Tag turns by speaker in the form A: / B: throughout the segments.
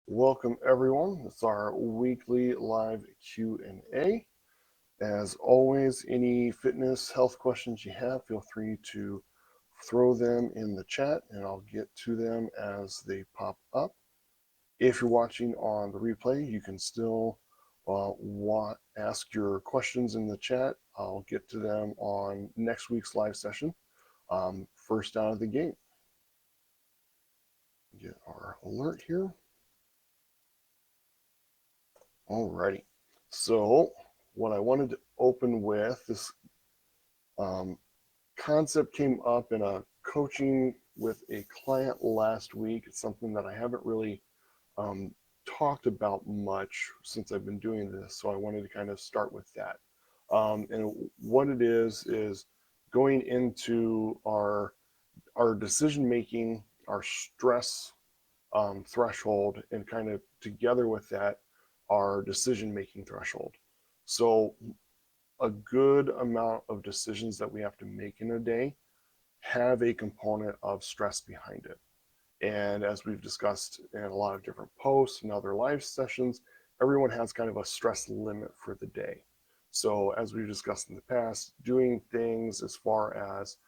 A: Welcome everyone. It's our weekly live Q&A. As always, any fitness health questions you have, feel free to throw them in the chat and I'll get to them as they pop up. If you're watching on the replay, you can still ask your questions in the chat. I'll get to them on next week's live session, first out of the gate. Get our alert here. Alrighty, so what I wanted to open with, this concept came up in a coaching with a client last week. It's something that I haven't really talked about much since I've been doing this, so I wanted to kind of start with that. And what it is going into our decision making, our stress threshold, and kind of together with that, our decision making threshold. So a good amount of decisions that we have to make in a day have a component of stress behind it. And as we've discussed in a lot of different posts and other live sessions, everyone has kind of a stress limit for the day. So as we've discussed in the past, doing things as far as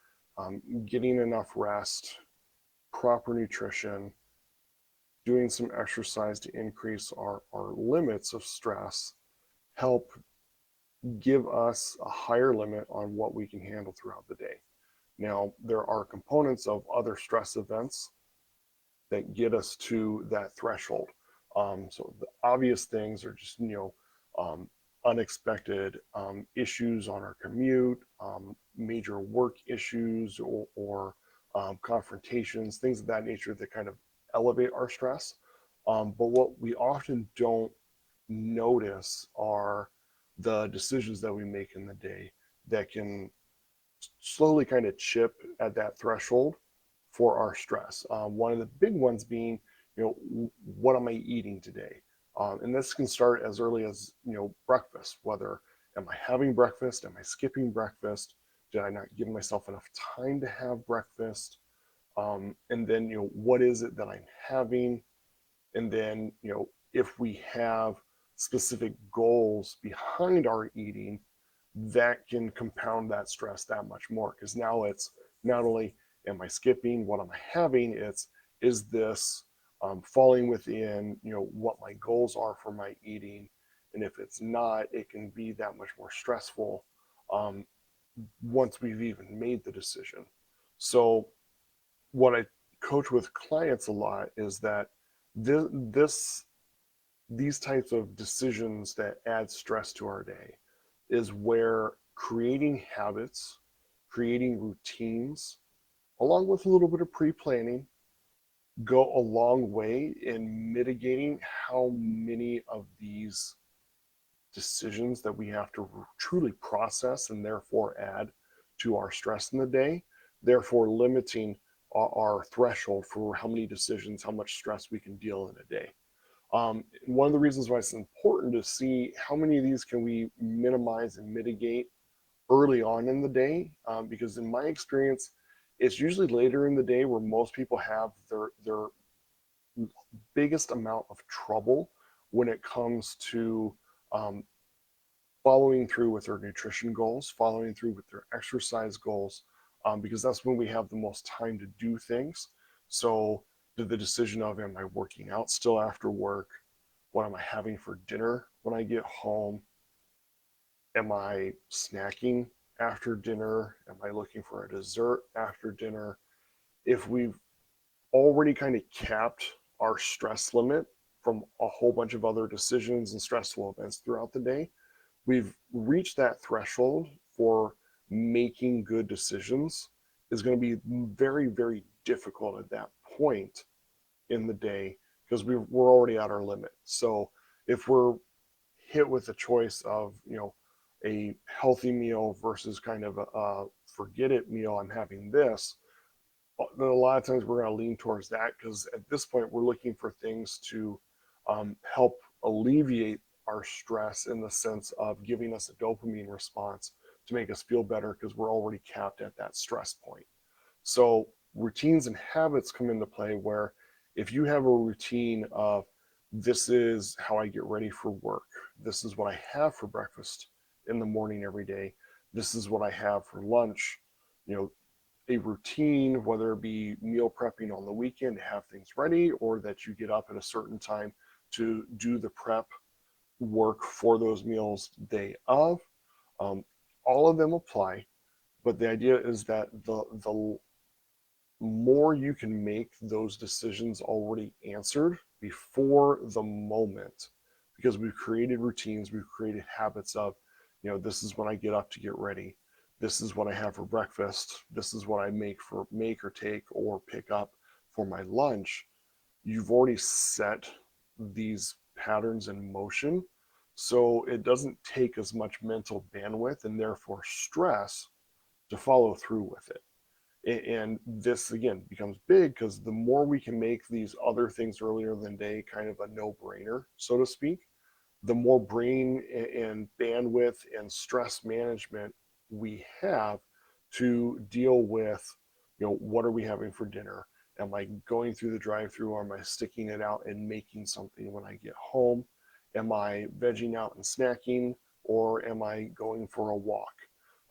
A: getting enough rest, proper nutrition, doing some exercise to increase our limits of stress help give us a higher limit on what we can handle throughout the day. Now, there are components of other stress events that get us to that threshold. So the obvious things are just, unexpected issues on our commute, major work issues, or confrontations, things of that nature that kind of elevate our stress. But what we often don't notice are the decisions that we make in the day that can slowly kind of chip at that threshold for our stress. One of the big ones being, what am I eating today? And this can start as early as, breakfast, whether am I having breakfast? Am I skipping breakfast? Did I not give myself enough time to have breakfast? And then, what is it that I'm having? And then, if we have specific goals behind our eating, that can compound that stress that much more, because now it's not only am I skipping, what am I having, it's is this falling within what my goals are for my eating, and if it's not, it can be that much more stressful once we've even made the decision. So what I coach with clients a lot is that these types of decisions that add stress to our day is where creating habits, creating routines, along with a little bit of pre-planning, go a long way in mitigating how many of these decisions that we have to truly process and therefore add to our stress in the day, therefore limiting our threshold for how many decisions, how much stress we can deal in a day. One of the reasons why it's important to see how many of these can we minimize and mitigate early on in the day, because in my experience, it's usually later in the day where most people have their biggest amount of trouble when it comes to following through with their nutrition goals, following through with their exercise goals, because that's when we have the most time to do things. So the decision of, am I working out still after work? What am I having for dinner when I get home? Am I snacking after dinner? Am I looking for a dessert after dinner? If we've already kind of capped our stress limit from a whole bunch of other decisions and stressful events throughout the day, we've reached that threshold for making good decisions is going to be very, very difficult at that point in the day, because we're already at our limit. So if we're hit with a choice of, a healthy meal versus kind of a forget it meal, I'm having this, a lot of times we're going to lean towards that, because at this point we're looking for things to help alleviate our stress in the sense of giving us a dopamine response to make us feel better, because we're already capped at that stress point. So routines and habits come into play, where if you have a routine of This is how I get ready for work. This is what I have for breakfast in the morning every day. This is what I have for lunch. You know, a routine, whether it be meal prepping on the weekend to have things ready, or that you get up at a certain time to do the prep work for those meals day of. Um, all of them apply, but the idea is that the more you can make those decisions already answered before the moment, because we've created routines, we've created habits of, this is when I get up to get ready, this is what I have for breakfast, this is what I make or take or pick up for my lunch. You've already set these patterns in motion, so it doesn't take as much mental bandwidth and therefore stress to follow through with it. And this again becomes big because the more we can make these other things earlier in the day kind of a no-brainer, so to speak, the more brain and bandwidth and stress management we have to deal with, what are we having for dinner? Am I going through the drive-through, or am I sticking it out and making something when I get home? Am I vegging out and snacking, or am I going for a walk?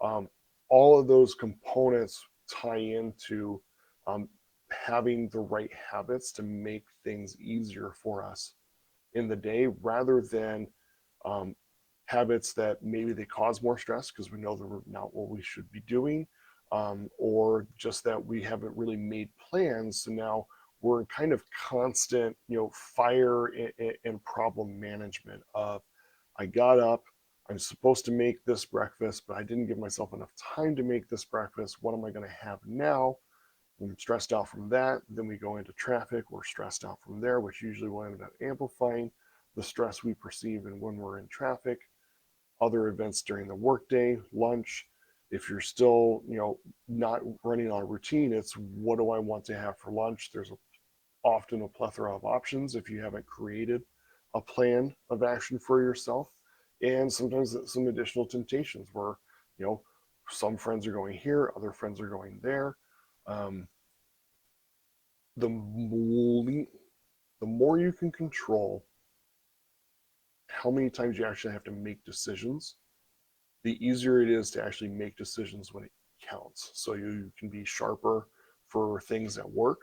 A: um, all of those components tie into um, having the right habits to make things easier for us in the day, rather than um, habits that maybe they cause more stress because we know they're not what we should be doing, or just that we haven't really made plans. So now we're in kind of constant, fire and problem management of, I got up, I'm supposed to make this breakfast, but I didn't give myself enough time to make this breakfast. What am I going to have now? I'm stressed out from that. Then we go into traffic. We're stressed out from there, which usually will end up amplifying the stress we perceive and when we're in traffic. Other events during the workday, lunch. If you're still, not running on a routine, it's what do I want to have for lunch? There's often a plethora of options if you haven't created a plan of action for yourself. And sometimes some additional temptations where, you know, some friends are going here, other friends are going there. Um, the, the more you can control how many times you actually have to make decisions, the easier it is to actually make decisions when it counts. So you can be sharper for things at work,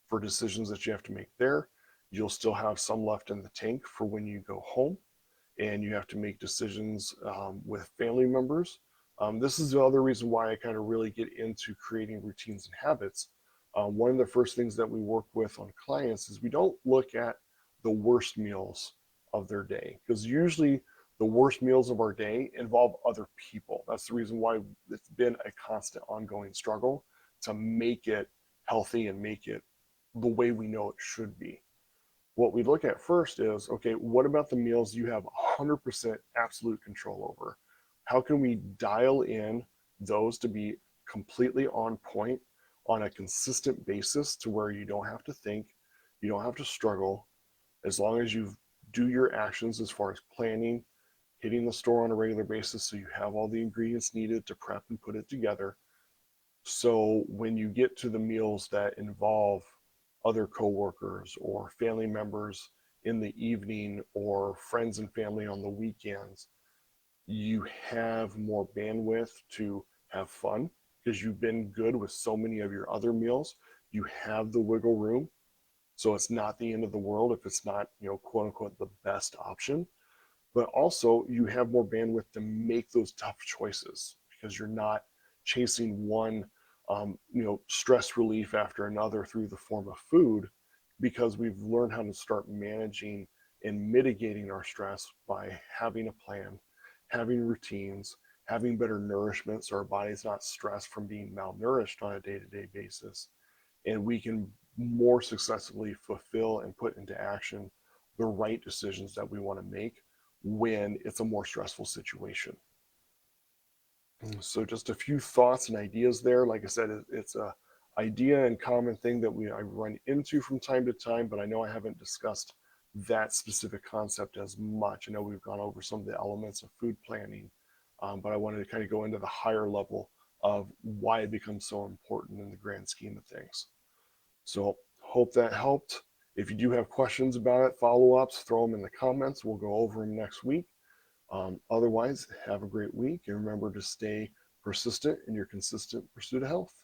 A: for decisions that you have to make there. You'll still have some left in the tank for when you go home and you have to make decisions with family members. This is the other reason why I kind of really get into creating routines and habits. One of the first things that we work with on clients is we don't look at the worst meals of their day, because usually the worst meals of our day involve other people. That's the reason why it's been a constant ongoing struggle to make it healthy and make it the way we know it should be. What we look at first is, okay, what about the meals you have 100% absolute control over? How can we dial in those to be completely on point on a consistent basis to where you don't have to think, you don't have to struggle, as long as you do your actions as far as planning, hitting the store on a regular basis so you have all the ingredients needed to prep and put it together. So when you get to the meals that involve other coworkers or family members in the evening or friends and family on the weekends, you have more bandwidth to have fun because you've been good with so many of your other meals. You have the wiggle room. So it's not the end of the world if it's not, quote unquote, the best option. But also you have more bandwidth to make those tough choices because you're not chasing one, stress relief after another through the form of food, because we've learned how to start managing and mitigating our stress by having a plan, having routines, having better nourishment so our body's not stressed from being malnourished on a day-to-day basis, and we can more successfully fulfill and put into action the right decisions that we want to make when it's a more stressful situation. So just a few thoughts and ideas there. Like I said, it's a idea and common thing that I run into from time to time, but I know I haven't discussed that specific concept as much. I know we've gone over some of the elements of food planning, but I wanted to kind of go into the higher level of why it becomes so important in the grand scheme of things. So hope that helped. If you do have questions about it, follow-ups, throw them in the comments. We'll go over them next week. Otherwise, have a great week, and remember to stay persistent in your consistent pursuit of health.